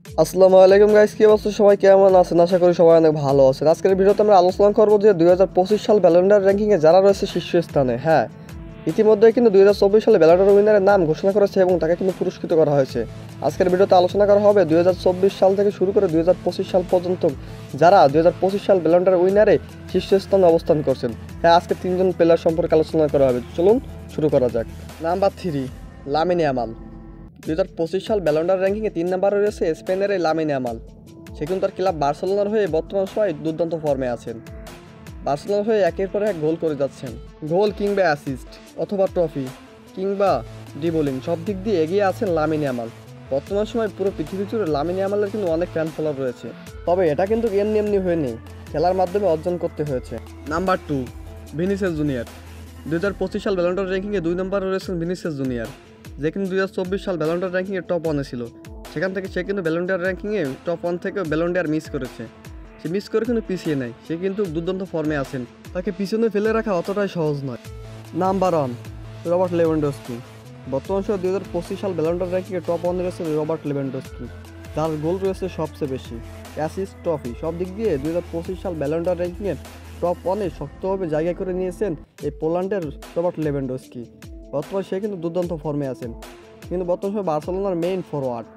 আসসালামু আলাইকুম গাইস, কি অবস্থা? সবাই কেমন আছেন? আশা করি সবাই অনেক ভালো আছেন। আজকের ভিডিওতে আমরা আলোচনা করব যে 2025 সাল ব্যালন্ডার র্যাঙ্কিংয়ে যারা রয়েছে শীর্ষস্থানে। হ্যাঁ, ইতিমধ্যে কিন্তু 2024 সালে ব্যালন্ডার উইনারের নাম ঘোষণা করেছে এবং তাকে কিন্তু পুরস্কৃত করা হয়েছে। আজকের ভিডিওতে আলোচনা করা হবে 2024 সাল থেকে শুরু করে 2025 সাল পর্যন্ত যারা 2025 সাল ব্যালন্ডার উইনারে শীর্ষস্থানে অবস্থান করছেন। হ্যাঁ, আজকে তিনজন প্লেয়ার সম্পর্কে আলোচনা করা হবে। চলুন শুরু করা যাক। Number 3, Lamine Yamal. 2025 সাল ব্যালন্ডার র্যাঙ্কিংয়ে 3 নম্বরে রয়েছে স্পেনের এই লামিন ইয়ামাল। সে কিন্তু তার ক্লাব বার্সেলোনার হয়ে বর্তমান সময়ে দুর্দান্ত ফর্মে আছেন। বার্সেলোনার হয়ে একের পর এক গোল করে যাচ্ছেন। গোল কিংবা অ্যাসিস্ট অথবা ট্রফি কিংবা ডিবোলিং সব দিক দিয়ে এগিয়ে আছেন লামিন ইয়ামাল। বর্তমান সময় পুরো পৃথিবী জুড়ে লামিন ইয়ামালের কিন্তু অনেক ফ্যান ফলোয়ার রয়েছে। তবে এটা কিন্তু এমনি এমনি হয়নি, খেলার মাধ্যমে অর্জন করতে হয়েছে। Number 2, Vinicius junior. 2025 সাল ব্যালন্ডার র্যাঙ্কিংয়ে 2 নম্বরে রয়েছেন ভিনিসিয়াস জুনিয়র, যে কিন্তু 2024 সাল ব্যালন্ডার র্যাঙ্কিংয়ে টপ 1-এ ছিল। সেখান থেকে সে কিন্তু ব্যালন্ডার র্যাঙ্কিংয়ে টপ 1 থেকে ব্যালন্ডার মিস করেছে। সে মিস করে কিন্তু পিছিয়ে নেয়, সে কিন্তু দুর্দান্ত ফর্মে আছেন। তাকে পিছনে ফেলে রাখা অতটাই সহজ নয়। Number 1, Robert Lewandowski. বর্তমান সময় 2025 সাল ব্যালন্ডার র্যাঙ্কিংয়ে টপ 1-এ রয়েছে রবার্ট লেভানডস্কি, যার গোল রয়েছে সবচেয়ে বেশি, অ্যাসিস্ট, ট্রফি সব দিক দিয়ে 2025 সাল ব্যালন্ডার র্যাঙ্কিংয়ের টপ 1-এ শক্তভাবে জায়গা করে নিয়েছেন এই পোল্যান্ডের রবার্ট লেভানডস্কি। বর্তমানে সে কিন্তু দুর্দান্ত ফর্মে আছেন, কিন্তু বর্তমান সময় বার্সেলোনার মেইন ফরওয়ার্ড।